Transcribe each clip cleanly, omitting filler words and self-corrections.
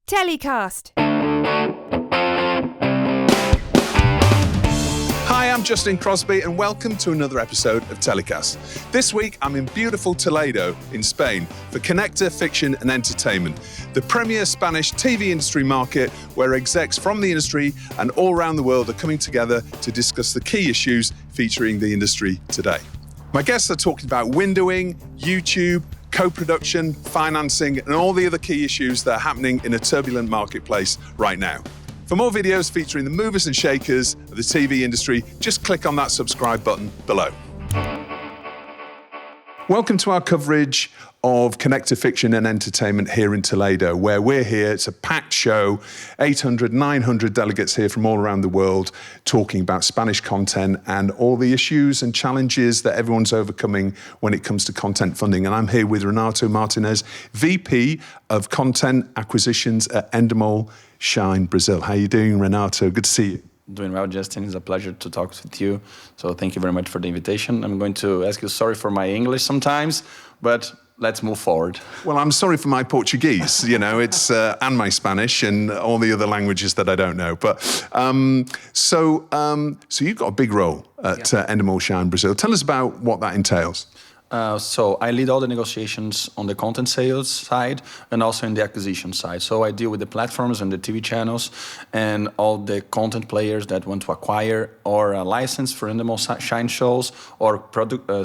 Telecast. Hi, I'm Justin Crosby and welcome to another episode of Telecast. This week I'm in beautiful Toledo in Spain for Conecta Fiction and Entertainment, the premier Spanish TV industry market where execs from the industry and all around the world are coming together to discuss the key issues featuring the industry today. My guests are talking about windowing, YouTube, co-production, financing, and all the other key issues that are happening in a turbulent marketplace right now. For more videos featuring the movers and shakers of the TV industry, just click on that subscribe button below. Welcome to our coverage of Conecta Fiction and Entertainment here in Toledo, where we're here. It's a packed show, 800, 900 delegates here from all around the world talking about Spanish content and all the issues and challenges that everyone's overcoming when it comes to content funding. And I'm here with Renato Martinez, VP of Content Acquisitions at Endemol Shine Brasil. How are you doing, Renato? Good to see you. Doing well, Justin. It's a pleasure to talk with you. So thank you very much for the invitation. I'm going to ask you sorry for my English sometimes, but let's move forward. Well, I'm sorry for my Portuguese, it's and my Spanish and all the other languages that I don't know. But so you've got a big role at Endemol Shine Brasil. Tell us about what that entails. So I lead all the negotiations on the content sales side and also in the acquisition side. So I deal with the platforms and the TV channels and all the content players that want to acquire or a license for Endemol Shine shows or production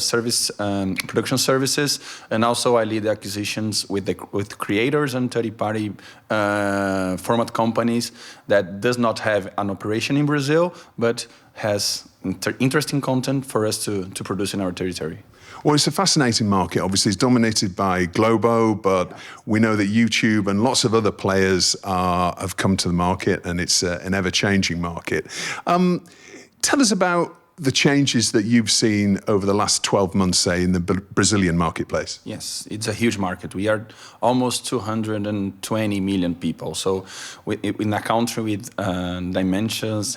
services. And also I lead the acquisitions with creators and third-party format companies that does not have an operation in Brazil, but has interesting content for us to produce in our territory. Well, it's a fascinating market. Obviously, it's dominated by Globo, but we know that YouTube and lots of other players have come to the market, and it's an ever-changing market. Tell us about the changes that you've seen over the last 12 months, say, in the Brazilian marketplace. Yes, it's a huge market. We are almost 220 million people. So in a country with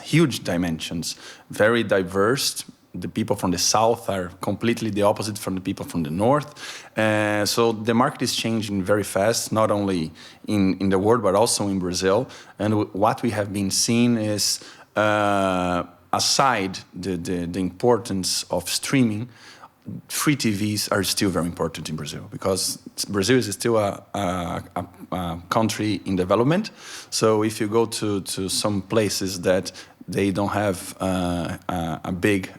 huge dimensions, very diverse. The people from the south are completely the opposite from the people from the north. So the market is changing very fast, not only in the world, but also in Brazil. And what we have been seeing is, aside the importance of streaming, free TVs are still very important in Brazil because Brazil is still a country in development. So if you go to some places that they don't have a big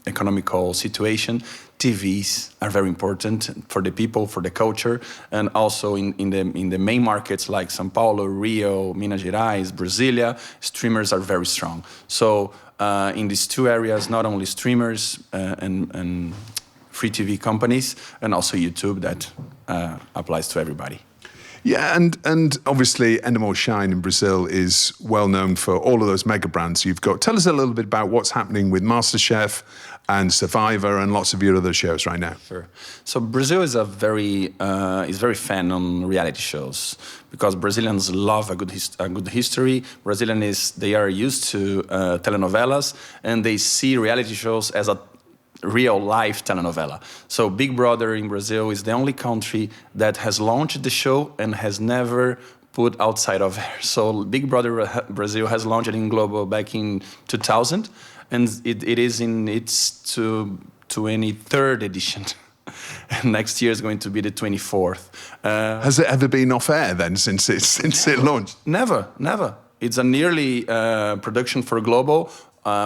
economical situation, TVs are very important for the people, for the culture, and also in the main markets like São Paulo, Rio, Minas Gerais, Brasilia, streamers are very strong. So in these two areas, not only streamers and free TV companies, and also YouTube that applies to everybody. Yeah, and obviously Endemol Shine in Brazil is well known for all of those mega brands you've got. Tell us a little bit about what's happening with MasterChef and Survivor and lots of your other shows right now. Sure. So Brazil is very fan on reality shows because Brazilians love a good history. They are used to telenovelas and they see reality shows as a real life telenovela. So Big Brother in Brazil is the only country that has launched the show and has never put outside of her. So Big Brother Brazil has launched in Globo back in 2000 and it is in its 23rd edition. Next year is going to be the 24th. Has it ever been off air then since it launched? Never. It's a yearly production for Globo.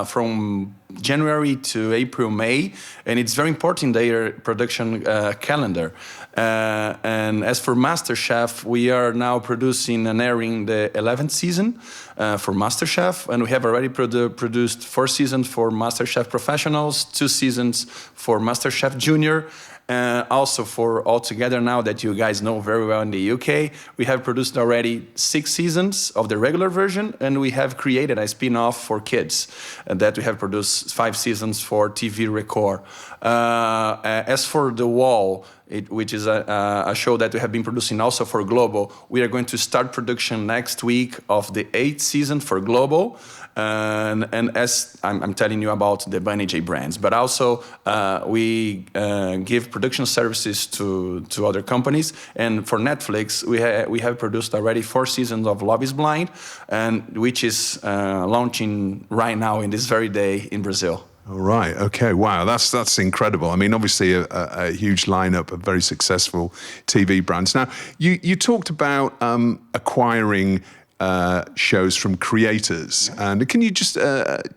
From January to April, May, and it's very important their production calendar. And as for MasterChef, we are now producing and airing the 11th season for MasterChef, and we have already produced 4 seasons for MasterChef Professionals, 2 seasons for MasterChef Junior. Also for altogether now that you guys know very well in the UK, we have produced already 6 seasons of the regular version, and we have created a spin-off for kids that we have produced 5 seasons for TV Record. As for The Wall, which is a show that we have been producing also for Global. We are going to start production next week of the 8th season for Global. And as I'm telling you about the Bunny J brands, but also we give production services to other companies. And for Netflix, we have produced already 4 seasons of Love is Blind, and which is launching right now in this very day in Brazil. All right. Okay. Wow. That's incredible. I mean, obviously a huge lineup of very successful TV brands. Now, you talked about acquiring shows from creators, and can you just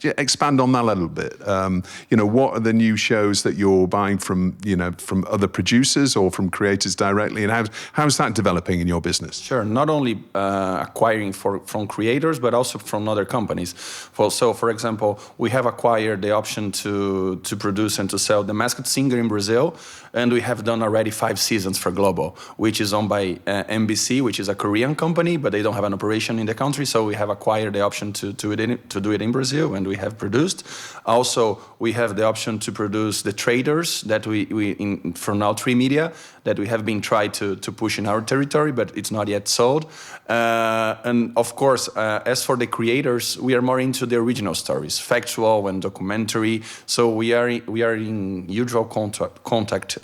expand on that a little bit? What are the new shows that you're buying from other producers or from creators directly, and how's that developing in your business? Sure. Not only acquiring from creators, but also from other companies. So, for example, we have acquired the option to produce and to sell The Masked Singer in Brazil, and we have done already 5 seasons for Global, which is owned by MBC, which is a Korean company, but they don't have an operation in the country, so we have acquired the option to do it in Brazil, and we have produced. Also, we have the option to produce The Traders that we from now 3 Media that we have been trying to push in our territory, but it's not yet sold. And of course, as for the creators, we are more into the original stories, factual and documentary. So we are in usual contact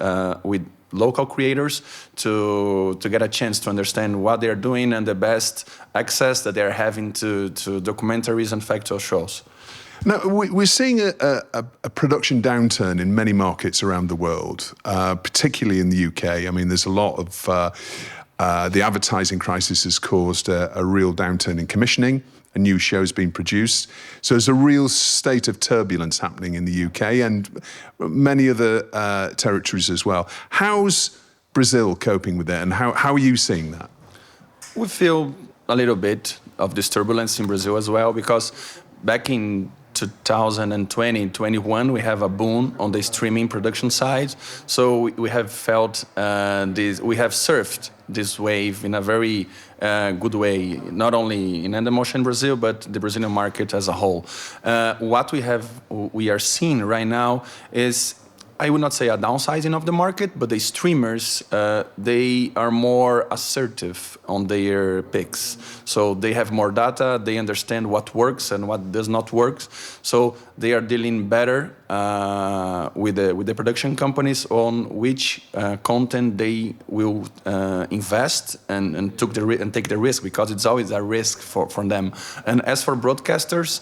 with local creators to get a chance to understand what they're doing and the best access that they're having to documentaries and factual shows. Now, we're seeing a production downturn in many markets around the world, particularly in the UK. I mean, there's a lot of the advertising crisis has caused a real downturn in commissioning, and new shows being produced. So there's a real state of turbulence happening in the UK and many other territories as well. How's Brazil coping with it, and how are you seeing that? We feel a little bit of this turbulence in Brazil as well, because back in 2020, 21, we have a boom on the streaming production side. So we have felt we have surfed this wave in a very good way, not only in Endemol Shine Brasil, but the Brazilian market as a whole. What we are seeing right now is, I would not say a downsizing of the market, but the streamers, they are more assertive on their picks. So they have more data, they understand what works and what does not work. So they are dealing better with the production companies on which content they will invest and take the risk, because it's always a risk for them. And as for broadcasters,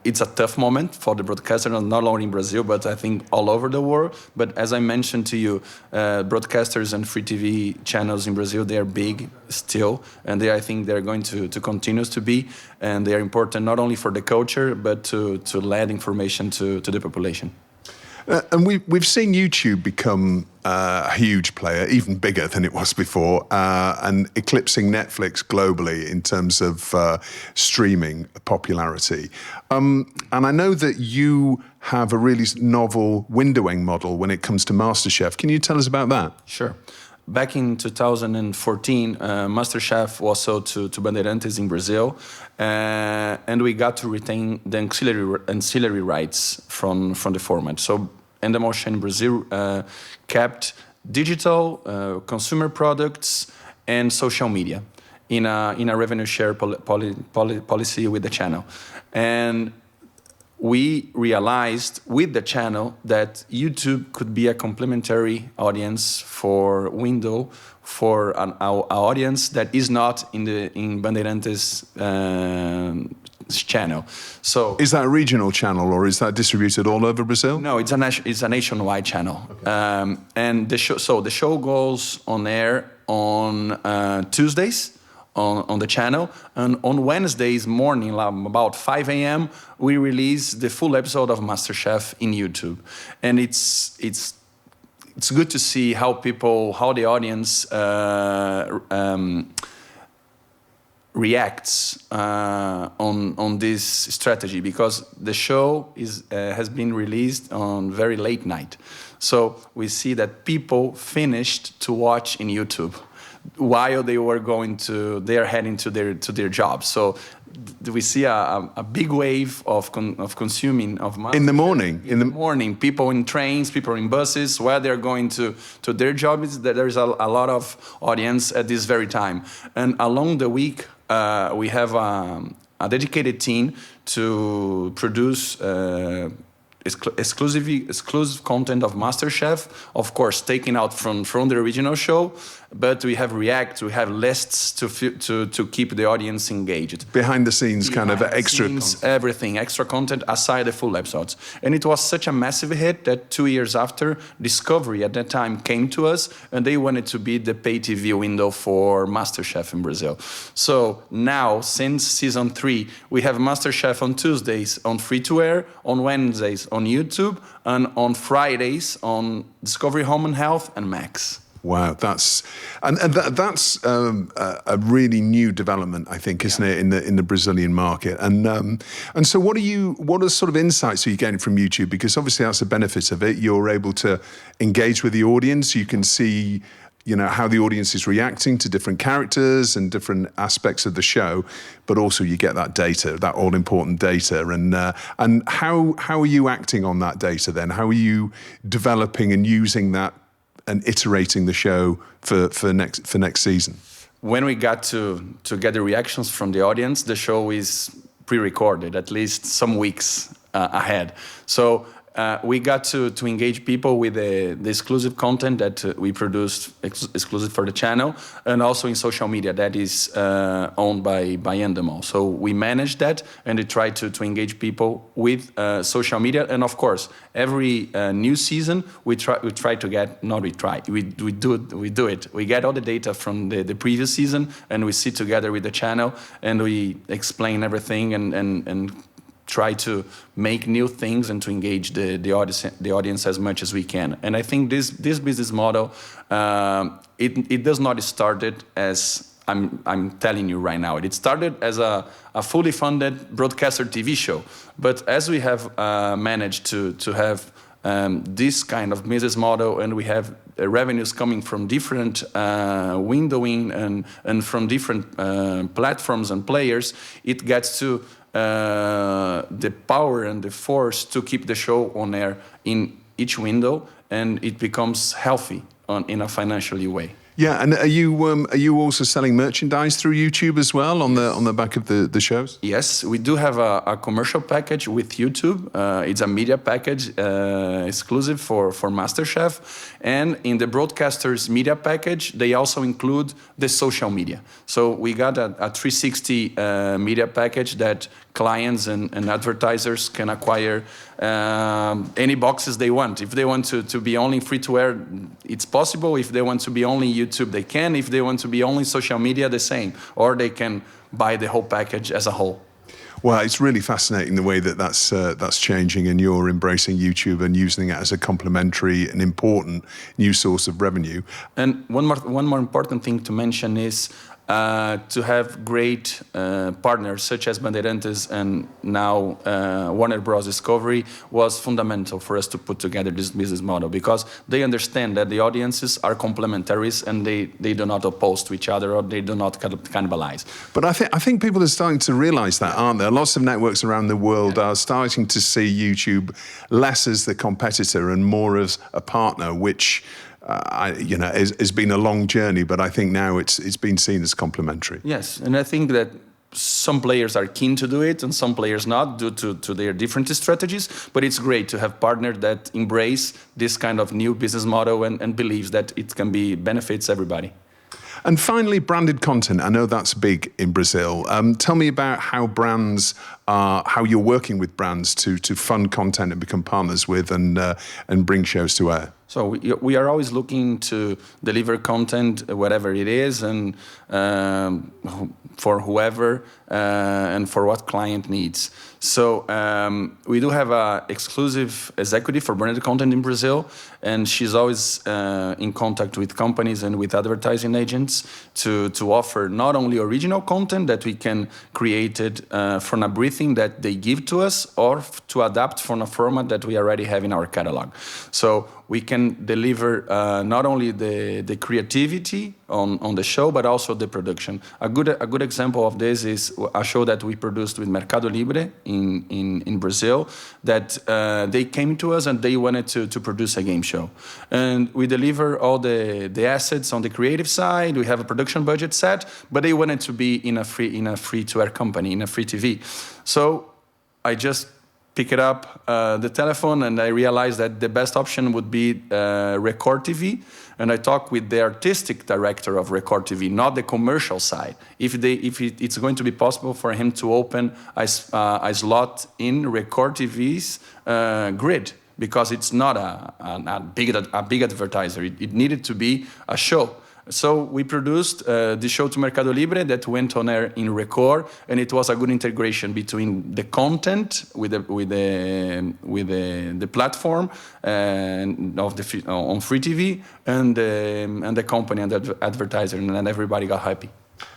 it's a tough moment for the broadcasters, not only in Brazil, but I think all over the world. But as I mentioned to you, broadcasters and free TV channels in Brazil, they are big still, and I think they're going to continue to be, and they are important not only for the culture, but to lead information to the population. And we've seen YouTube become a huge player, even bigger than it was before, and eclipsing Netflix globally in terms of streaming popularity. And I know that you have a really novel windowing model when it comes to MasterChef. Can you tell us about that? Sure. Back in 2014, MasterChef was sold to Bandeirantes in Brazil, and we got to retain the ancillary rights from the format. So Endemol Shine Brasil kept digital, consumer products, and social media in a revenue share policy with the channel. And we realized with the channel that YouTube could be a complementary audience for window for our audience that is not in Bandeirantes channel. So is that a regional channel, or is that distributed all over Brazil? No, it's a nationwide channel. Okay. And the show goes on air on Tuesdays on the channel, and on Wednesdays morning, about 5 a.m., we release the full episode of MasterChef in YouTube, and it's good to see how the audience reacts on this strategy, because the show has been released on very late night, so we see that people finished to watch in YouTube while they are heading to their jobs. So we see a big wave of consuming of MasterChef. In the morning? In the morning. People in trains, people in buses, where they're going to their jobs, there's a lot of audience at this very time. And along the week, we have a dedicated team to produce exclusive content of MasterChef, of course, taken out from the original show, but we have React, we have lists to keep the audience engaged. Behind the scenes, kind of extra content. Everything, extra content aside the full episodes. And it was such a massive hit that 2 years after, Discovery at that time came to us and they wanted to be the pay TV window for MasterChef in Brazil. So now, since season 3, we have MasterChef on Tuesdays on free-to-air, on Wednesdays on YouTube, and on Fridays on Discovery Home and Health and Max. Wow, that's a really new development, I think, isn't it, in the Brazilian market? And so, what are sort of insights are you getting from YouTube? Because obviously that's the benefit of it. You're able to engage with the audience. You can see, how the audience is reacting to different characters and different aspects of the show, but also you get that data, that all-important data. And how are you acting on that data then? How are you developing and using that and iterating the show for next season? When we got to get the reactions from the audience, the show is pre-recorded, at least some weeks ahead. So we got to engage people with the exclusive content that we produced exclusive for the channel, and also in social media that is owned by Endemol. So we manage that, and we try to engage people with social media. And of course, every new season we do it. We get all the data from the previous season, and we sit together with the channel, and we explain everything and try to make new things and to engage the audience as much as we can. And I think this business model, it does not start as I'm telling you right now. It started as a fully funded broadcaster TV show. But as we have managed to have this kind of business model, and we have revenues coming from different windowing and from different platforms and players, it gets to the power and the force to keep the show on air in each window, and it becomes healthy in a financially way. Yeah, and are you also selling merchandise through YouTube as well on the back of the shows? Yes, we do have a commercial package with YouTube. It's a media package exclusive for MasterChef, and in the broadcasters media package, they also include the social media. So we got a 360 media package that clients and advertisers can acquire any boxes they want. If they want to be only free-to-air, it's possible. If they want to be only YouTube, they can. If they want to be only social media, the same. Or they can buy the whole package as a whole. Well, it's really fascinating the way that's changing, and you're embracing YouTube and using it as a complementary and important new source of revenue. And one more important thing to mention is to have great partners such as Bandeirantes and now Warner Bros. Discovery was fundamental for us to put together this business model, because they understand that the audiences are complementaries and they do not oppose to each other, or they do not cannibalize. But I think people are starting to realize that, aren't there? Lots of networks around the world are starting to see YouTube less as the competitor and more as a partner, which has been a long journey, but I think now it's been seen as complementary. Yes, and I think that some players are keen to do it and some players not, due to their different strategies, but it's great to have partners that embrace this kind of new business model and believes that it can benefits everybody. And finally, branded content. I know that's big in Brazil. Tell me about how you're working with brands to fund content and become partners with and bring shows to air. So we are always looking to deliver content, whatever it is, and for whoever and for what client needs. So we do have an exclusive executive for branded content in Brazil, and she's always in contact with companies and with advertising agents to offer not only original content that we can create it from a briefing that they give to us, or to adapt from a format that we already have in our catalog. So we can can deliver not only the creativity on the show, but also the production. A good example of this is a show that we produced with Mercado Libre in Brazil, that they came to us and they wanted to produce a game show. And we deliver all the assets on the creative side. We have a production budget set, but they wanted to be in a free-to-air company, in a free TV. So I just pick it up the telephone, and I realized that the best option would be Record TV. And I talked with the artistic director of Record TV, not the commercial side. If it's going to be possible for him to open a slot in Record TV's grid, because it's not a big advertiser. It needed to be a show. So we produced the show to Mercado Libre that went on air in Record, and it was a good integration between the content with the platform and on free TV and the company and the advertiser, and then everybody got happy.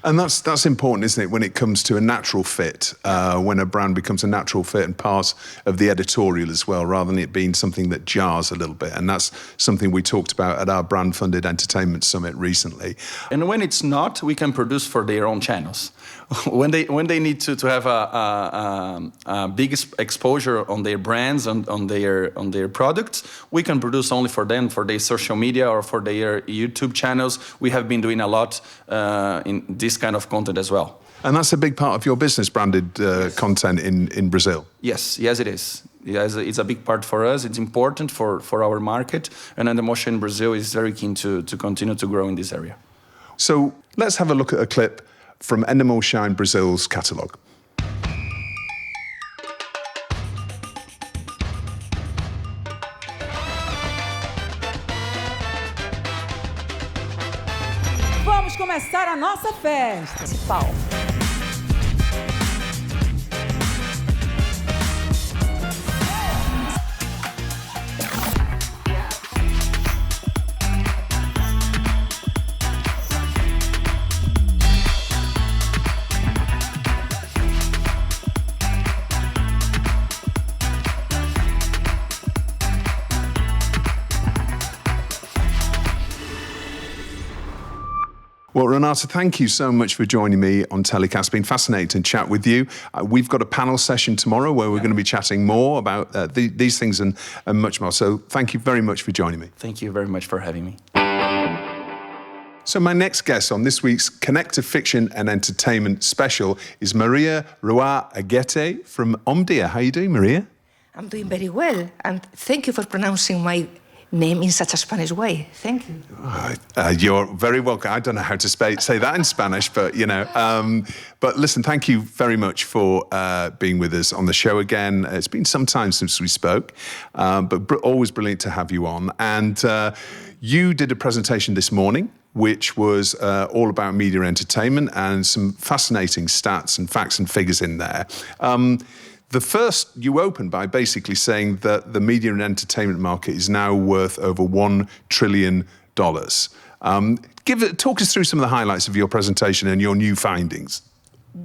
And that's important, isn't it, when it comes to a natural fit, when a brand becomes a natural fit and part of the editorial as well, rather than it being something that jars a little bit. And that's something we talked about at our brand-funded entertainment summit recently. And when it's not, we can produce for their own channels. When they need to have a big exposure on their brands, on their products, we can produce only for them, for their social media or for their YouTube channels. We have been doing a lot in this kind of content as well. And that's a big part of your business, branded content in Brazil? Yes, it is. Yes, it's a big part for us. It's important for our market. And Endemol Shine Brasil is very keen to continue to grow in this area. So let's have a look at a clip from Endemol Shine Brasil's catalogue. Vamos começar a nossa festa. Well, Renato, thank you so much for joining me on Telecast. It's been fascinating to chat with you. We've got a panel session tomorrow where we're going to be chatting more about these things and much more. So thank you very much for joining me. Thank you very much for having me. So my next guest on this week's Conecta Fiction and Entertainment special is Maria Rua Aguete from Omdia. How are you doing, Maria? I'm doing very well, and thank you for pronouncing my name in such a Spanish way. Thank you. You're very welcome. I don't know how to say that in Spanish, but, you know. But listen, thank you very much for being with us on the show again. It's been some time since we spoke, but always brilliant to have you on. And you did a presentation this morning, which was all about media entertainment and some fascinating stats and facts and figures in there. The first, you opened by basically saying that the media and entertainment market is now worth over $1 trillion. Talk us through some of the highlights of your presentation and your new findings.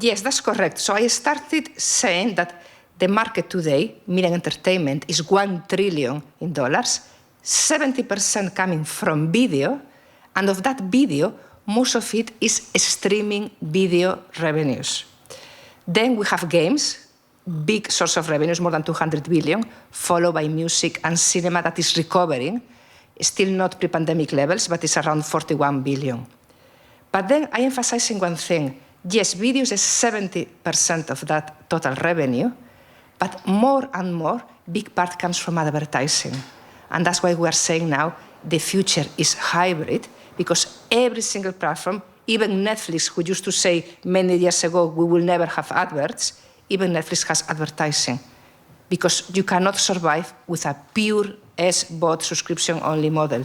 Yes, that's correct. So I started saying that the market today, media and entertainment, is $1 trillion, 70% coming from video, and of that video, most of it is streaming video revenues. Then we have games, big source of revenues, more than 200 billion, followed by music and cinema that is recovering, still not pre-pandemic levels, but it's around 41 billion. But then I emphasize one thing. Yes, videos is 70% of that total revenue, but more and more, big part comes from advertising. And that's why we are saying now the future is hybrid, because every single platform, even Netflix, who used to say many years ago, we will never have adverts, even Netflix has advertising, because you cannot survive with a pure SVOD subscription-only model.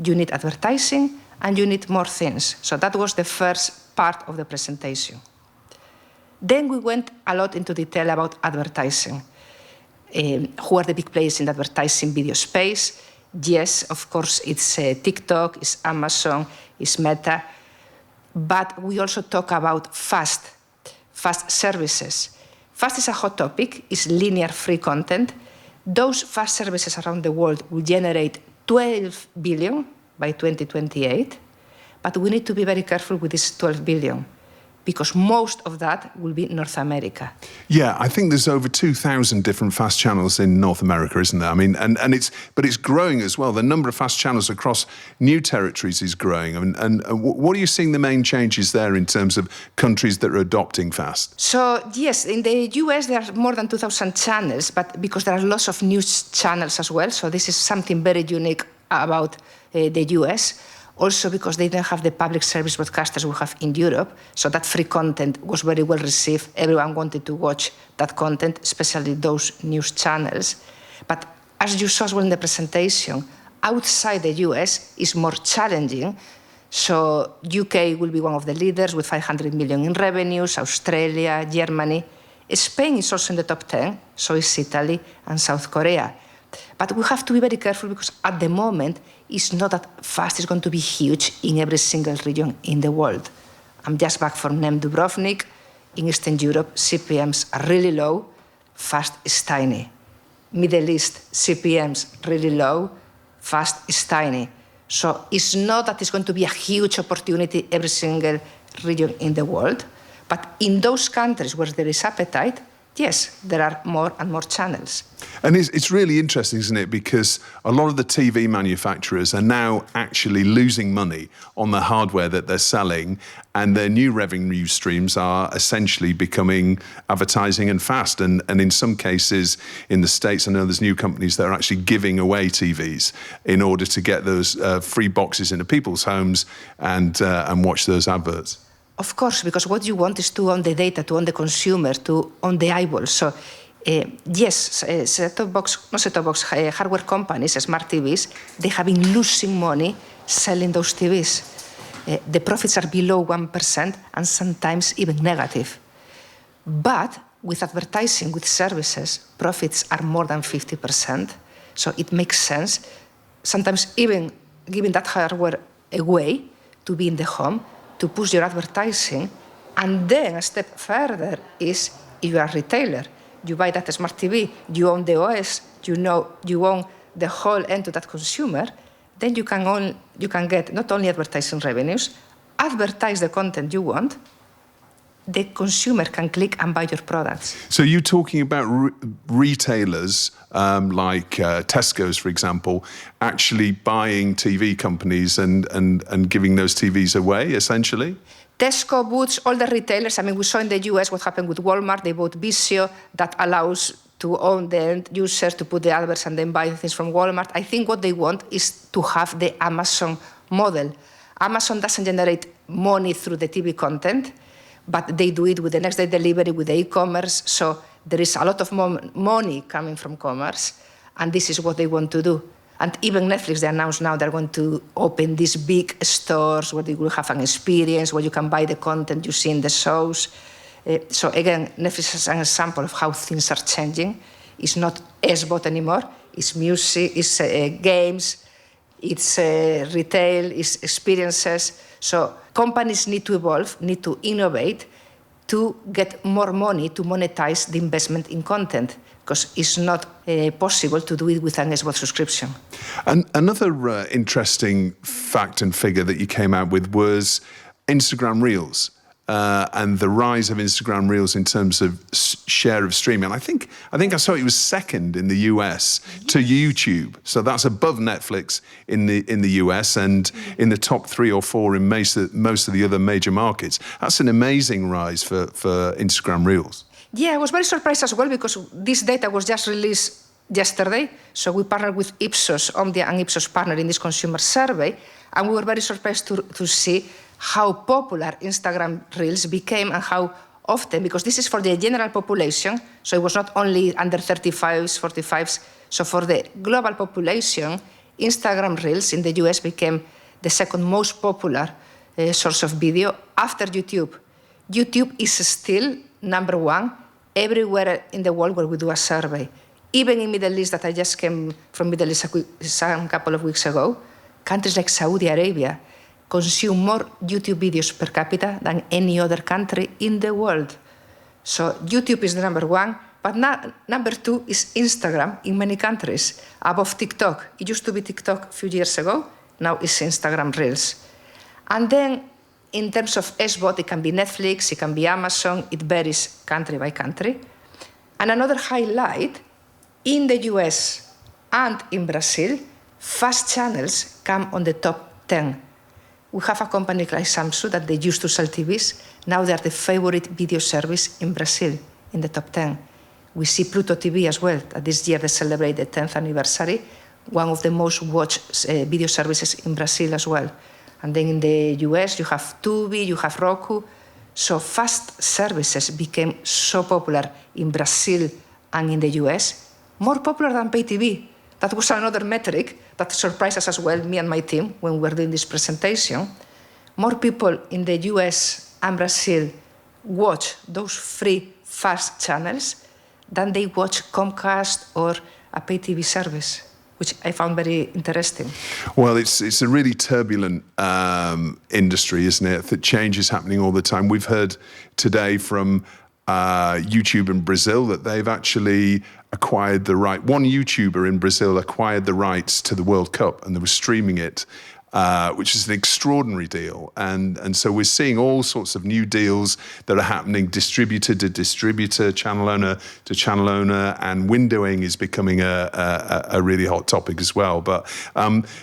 You need advertising, and you need more things. So that was the first part of the presentation. Then we went a lot into detail about advertising. Who are the big players in the advertising video space? Yes, of course, it's TikTok, it's Amazon, it's Meta. But we also talk about fast services. Fast is a hot topic, it's linear free content. Those fast services around the world will generate 12 billion by 2028, but we need to be very careful with this 12 billion because most of that will be North America. Yeah, I think there's over 2,000 different fast channels in North America, isn't there? I mean, and it's growing as well. The number of fast channels across new territories is growing. And what are you seeing the main changes there in terms of countries that are adopting fast? So, yes, in the US there are more than 2,000 channels, but because there are lots of news channels as well, so this is something very unique about the US. Also because they didn't have the public service broadcasters we have in Europe, so that free content was very well received. Everyone wanted to watch that content, especially those news channels. But as you saw as well in the presentation, outside the US is more challenging. So UK will be one of the leaders with 500 million in revenues, Australia, Germany. Spain is also in the top 10, so is Italy and South Korea. But we have to be very careful because at the moment, it's not that fast. It's going to be huge in every single region in the world. I'm just back from NEM Dubrovnik. In Eastern Europe, CPMs are really low. Fast is tiny. Middle East, CPMs really low. Fast is tiny. So it's not that it's going to be a huge opportunity every single region in the world. But in those countries where there is appetite, yes, there are more and more channels. And it's really interesting, isn't it? Because a lot of the TV manufacturers are now actually losing money on the hardware that they're selling, and their new revenue streams are essentially becoming advertising and fast. And in some cases, in the States, I know there's new companies that are actually giving away TVs in order to get those free boxes into people's homes and watch those adverts. Of course, because what you want is to own the data, to own the consumer, to own the eyeballs. So, yes, hardware companies, smart TVs, they have been losing money selling those TVs. The profits are below 1% and sometimes even negative. But with advertising, with services, profits are more than 50%. So it makes sense, sometimes even giving that hardware away to be in the home, to push your advertising, and then a step further is if you are a retailer, you buy that smart TV, you own the OS, you own the whole end to that consumer, then you can get not only advertising revenues, advertise the content you want, the consumer can click and buy your products. So you're talking about retailers like Tesco's, for example, actually buying TV companies and giving those TVs away, essentially? Tesco, Boots, all the retailers. I mean, we saw in the US what happened with Walmart. They bought Visio that allows to own the end users to put the adverts and then buy things from Walmart. I think what they want is to have the Amazon model. Amazon doesn't generate money through the TV content, but they do it with the next day delivery, with the e-commerce. So there is a lot of money coming from commerce, and this is what they want to do. And even Netflix, they announced now they're going to open these big stores where you will have an experience, where you can buy the content you see in the shows. So again, Netflix is an example of how things are changing. It's not SVOD anymore. It's music, it's games, it's retail, it's experiences. So companies need to evolve, need to innovate to get more money to monetize the investment in content, because it's not possible to do it with an SVOD subscription. And another interesting fact and figure that you came out with was Instagram Reels. And the rise of Instagram Reels in terms of share of streaming. I think I saw it was second in the US to YouTube. So that's above Netflix in the US and in the top 3 or 4 in most of the other major markets. That's an amazing rise for Instagram Reels. Yeah, I was very surprised as well because this data was just released yesterday. So we partnered with Ipsos, Omdia and Ipsos partnered in this consumer survey. And we were very surprised to see how popular Instagram Reels became and how often, because this is for the general population, so it was not only under 35s, 45s, so for the global population, Instagram Reels in the US became the second most popular source of video after YouTube. YouTube is still number 1 everywhere in the world where we do a survey. Even in Middle East, that I just came from Middle East a couple of weeks ago, countries like Saudi Arabia consume more YouTube videos per capita than any other country in the world. So YouTube is the number 1, But number 2 is Instagram in many countries, above TikTok. It used to be TikTok a few years ago. Now it's Instagram Reels. And then in terms of SVOD, it can be Netflix, it can be Amazon. It varies country by country. And another highlight, in the US and in Brazil, fast channels come on the top 10. We have a company like Samsung that they used to sell TVs. Now they are the favorite video service in Brazil, in the top 10. We see Pluto TV as well, that this year they celebrate the 10th anniversary, one of the most watched video services in Brazil as well. And then in the US, you have Tubi, you have Roku. So fast services became so popular in Brazil and in the US, more popular than pay TV. That was another metric that surprised us as well, me and my team, when we were doing this presentation. More people in the US and Brazil watch those free fast channels than they watch Comcast or a pay TV service, which I found very interesting. Well, it's a really turbulent industry, isn't it? The change is happening all the time. We've heard today from YouTube in Brazil that they've actually acquired the right. One YouTuber in Brazil acquired the rights to the World Cup, and they were streaming it, which is an extraordinary deal. And so we're seeing all sorts of new deals that are happening, distributor to distributor, channel owner to channel owner, and windowing is becoming a really hot topic as well. But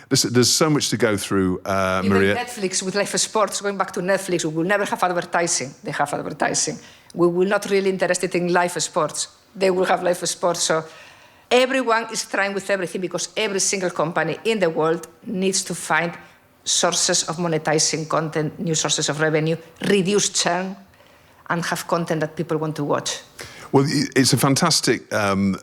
there's so much to go through, Maria. Even Netflix with live sports, going back to Netflix, we will never have advertising. They have advertising. We will not really interested in live sports. They will have live sports. So everyone is trying with everything because every single company in the world needs to find sources of monetizing content, new sources of revenue, reduce churn, and have content that people want to watch. Well, it's a fantastic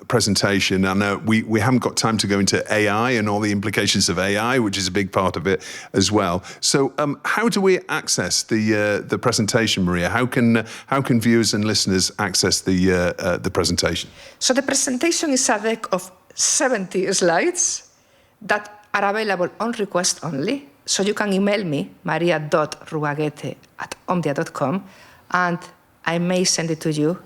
presentation. I know we haven't got time to go into AI and all the implications of AI, which is a big part of it as well. So how do we access the presentation, Maria? How can viewers and listeners access the presentation? So the presentation is a deck of 70 slides that are available on request only. So you can email me, maria.ruaguete@omdia.com, and I may send it to you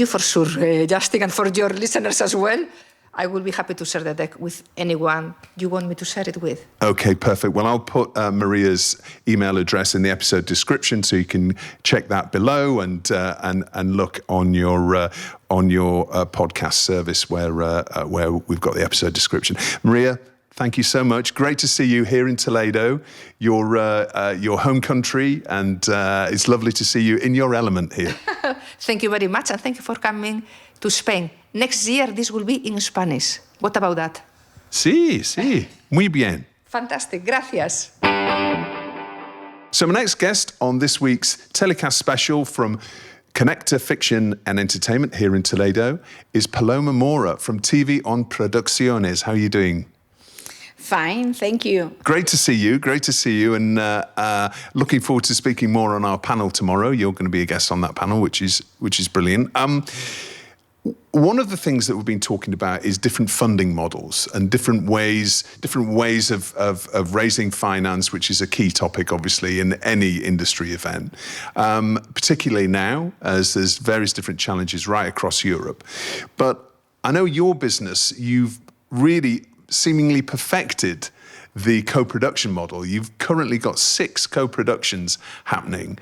for sure, Justin, and for your listeners as well. I will be happy to share the deck with anyone you want me to share it with. Okay, perfect. Well, I'll put Maria's email address in the episode description, so you can check that below and look on your podcast service where we've got the episode description. Maria, thank you so much. Great to see you here in Toledo, your home country, and it's lovely to see you in your element here. Thank you very much, and thank you for coming to Spain. Next year, this will be in Spanish. What about that? Sí, muy bien. Fantastic, gracias. So my next guest on this week's telecast special from Conecta Fiction and Entertainment here in Toledo is Paloma Mora from TV on Producciones. How are you doing? Fine, thank you. Great to see you, and looking forward to speaking more on our panel tomorrow. You're going to be a guest on that panel, which is brilliant. One of the things that we've been talking about is different funding models and different ways of raising finance, which is a key topic, obviously, in any industry event, particularly now, as there's various different challenges right across Europe. But I know your business, you've really seemingly perfected the co-production model. You've currently got 6 co-productions happening.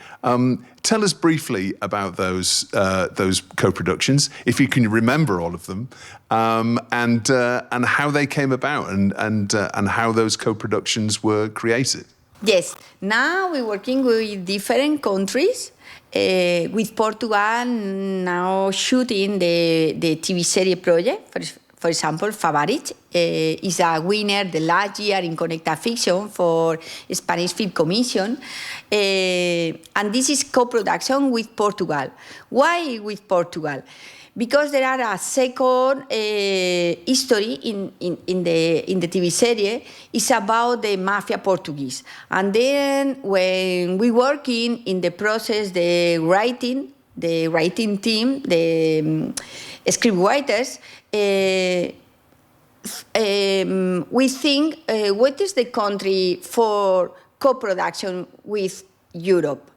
Tell us briefly about those co-productions, if you can remember all of them, and how they came about, and how those co-productions were created. Yes, now we're working with different countries. With Portugal now shooting the TV series project. For example, Favarich is a winner the last year in Conecta Fiction for Spanish Film Commission. And this is co-production with Portugal. Why with Portugal? Because there are a second history in the TV series. It's about the mafia Portuguese. And then when we working in the process, the writing team, the script writers, we think what is the country for co-production with Europe?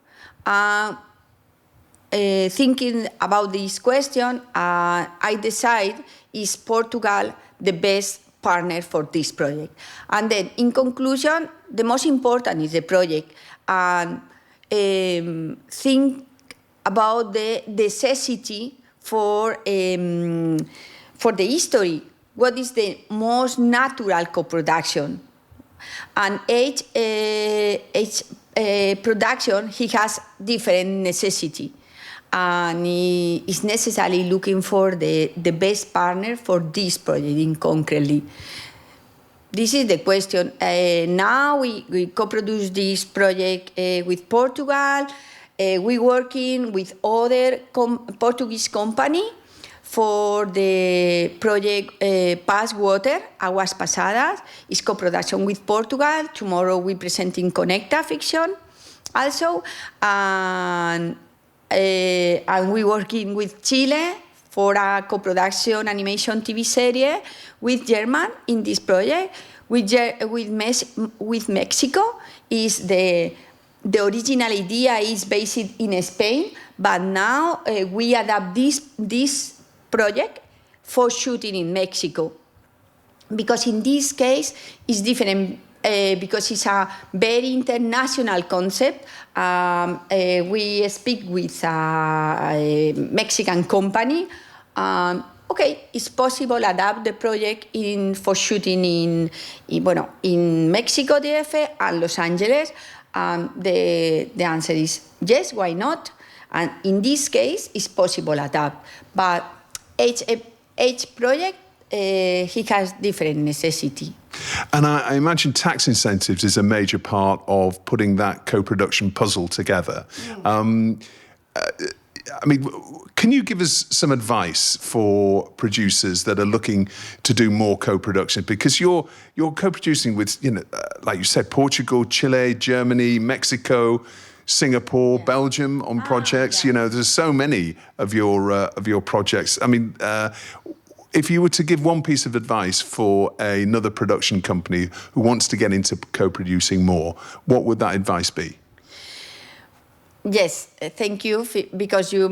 thinking about this question, I decide is Portugal the best partner for this project. And then, in conclusion, the most important is the project. And think about the necessity for the history. What is the most natural co-production? And each production, he has different necessity. And he is necessarily looking for the best partner for this project in concretely. This is the question. Now we co-produce this project with Portugal. We're working with other Portuguese company for the project Past Water, Aguas Pasadas. It's co-production with Portugal. Tomorrow we're presenting Conecta Fiction also. And we're working with Chile for a co-production animation TV series with German in this project. With Mexico, is the original idea is based in Spain, but now we adapt this project for shooting in Mexico. Because in this case, it's different because it's a very international concept. We speak with a Mexican company. Okay, it's possible to adapt the project for shooting in Mexico DF and Los Angeles. The answer is yes, why not? And in this case, it's possible to adapt. But each project, he has different necessity. And I imagine tax incentives is a major part of putting that co-production puzzle together. I mean, can you give us some advice for producers that are looking to do more co-production? Because you're co-producing with, like you said, Portugal, Chile, Germany, Mexico, Singapore, Belgium on projects. There's so many of your projects. I mean, if you were to give one piece of advice for another production company who wants to get into co-producing more, what would that advice be? Yes, thank you, because you have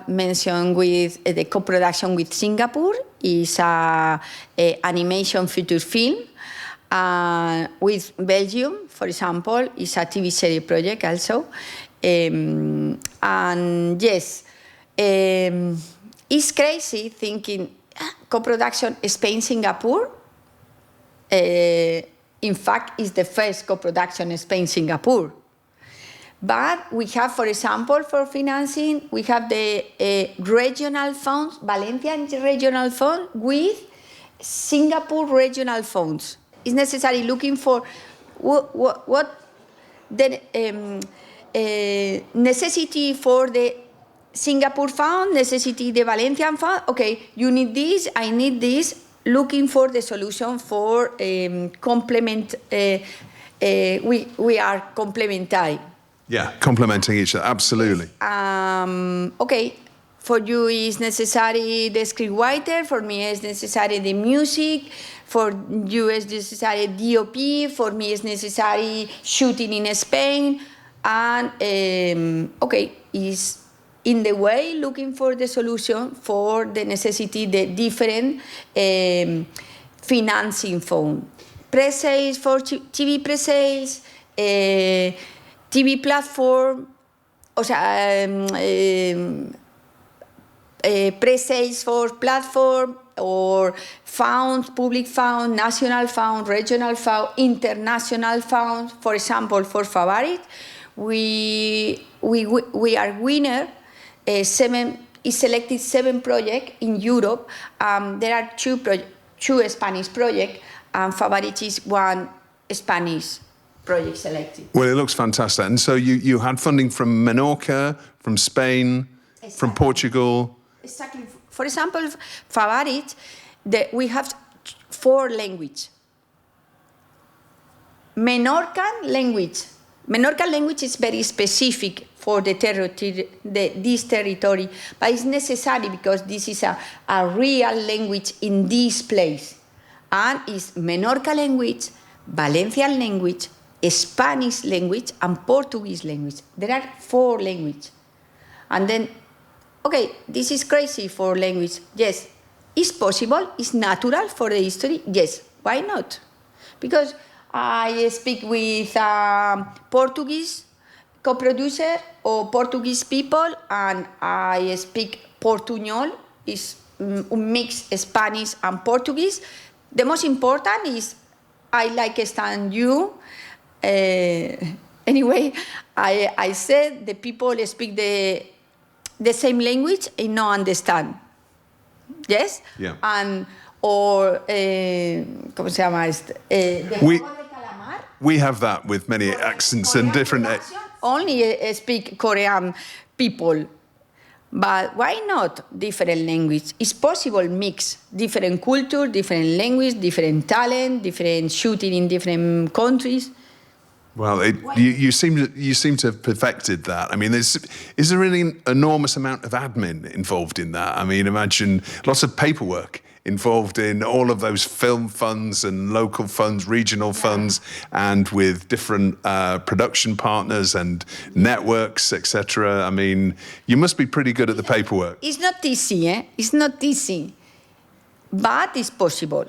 mentioned with the co-production with Singapore is a animation feature film. With Belgium, for example, is a TV series project also. And yes, it's crazy thinking co-production Spain-Singapore. In fact, is the first co-production Spain-Singapore. But we have, for example, for financing, we have the regional funds, Valencian regional fund with Singapore regional funds. It's necessary looking for what the necessity for the Singapore fund, necessity the Valencian fund. Okay, you need this, I need this. Looking for the solution for complement. We are complementary. Yeah, complementing each other, absolutely. Okay, for you is necessary the scriptwriter, for me is necessary the music, for you is necessary DOP, for me is necessary shooting in Spain, and okay, is in the way looking for the solution for the necessity, the different financing fund. Pre-sales for TV pre-sales, TV platform, o sea, pre-sales for platform or funds, public fund, national fund, regional fund, international fund. For example, for Favorite, we are winner. Selected 7 projects in Europe. There are 2 Spanish projects, and Favorite is 1 Spanish project selected. Well, it looks fantastic. And so you had funding from Menorca, from Spain, exactly, from Portugal. Exactly. For example, Favorite, we have 4 languages. Menorcan language. Menorcan language is very specific for this territory, but it's necessary because this is a real language in this place. And it's Menorca language, Valencian language, Spanish language and Portuguese language. There are 4 languages. And then, okay, this is crazy for language. Yes, it's possible, it's natural for the history. Yes, why not? Because I speak with Portuguese co-producer or Portuguese people, and I speak Portuñol, is mixed Spanish and Portuguese. The most important is I like understand you. Anyway, I said the people speak the same language and no understand. Yes? Yeah. And, or, ¿cómo se llama este? We have that with many accents and different... Only speak Korean people. But why not different language? It's possible mix different culture, different language, different talent, different shooting in different countries. Well, you seem to have perfected that. I mean, is there really an enormous amount of admin involved in that? I mean, imagine lots of paperwork involved in all of those film funds and local funds, regional funds, and with different production partners and networks, etc. I mean, you must be pretty good at the paperwork. It's not easy, eh? It's not easy, but it's possible.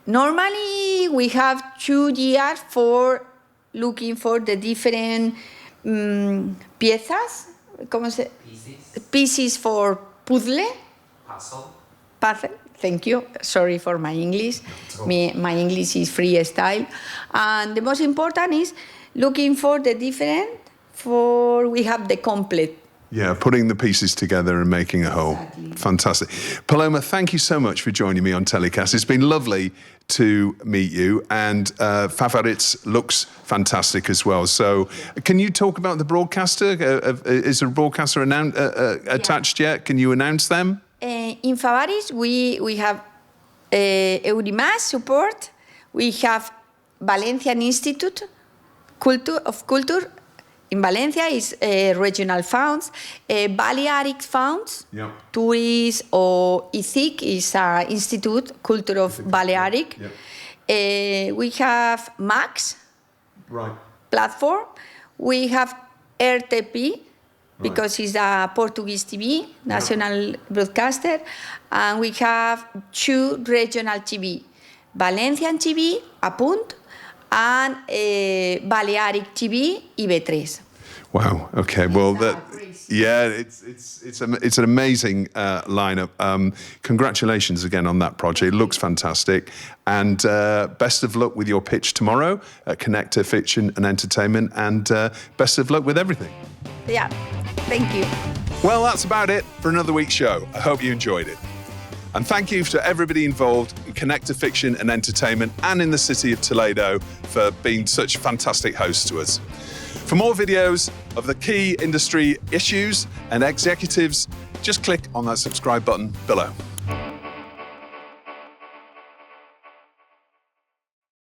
Normally, we have 2 years for looking for the different piezas, ¿cómo se? Pieces for puzzle. Puzzle. Thank you. Sorry for my English. My English is freestyle. And the most important is looking for the different, for we have the complete. Yeah, putting the pieces together and making a whole. Exactly. Fantastic. Paloma, thank you so much for joining me on Telecast. It's been lovely to meet you, and Favorites looks fantastic as well. So can you talk about the broadcaster? Is there a broadcaster attached yet? Can you announce them? In Favorites, we have Eurimas support. We have Valencian Institute of Culture. In Valencia is regional funds, Balearic funds, yeah. Touris or ICIC is Institute Culture of Balearic. Yeah. We have Max platform. We have RTP because it's a Portuguese TV, national broadcaster. And we have 2 regional TV, Valencian TV, Apunt, and Balearic TV, IB3. Wow. Okay. Well, it's an amazing lineup. Congratulations again on that project. It looks fantastic, and best of luck with your pitch tomorrow at Conecta Fiction and Entertainment, and best of luck with everything. Yeah. Thank you. Well, that's about it for another week's show. I hope you enjoyed it. And thank you to everybody involved in Conecta Fiction and Entertainment and in the city of Toledo for being such fantastic hosts to us. For more videos of the key industry issues and executives, just click on that subscribe button below.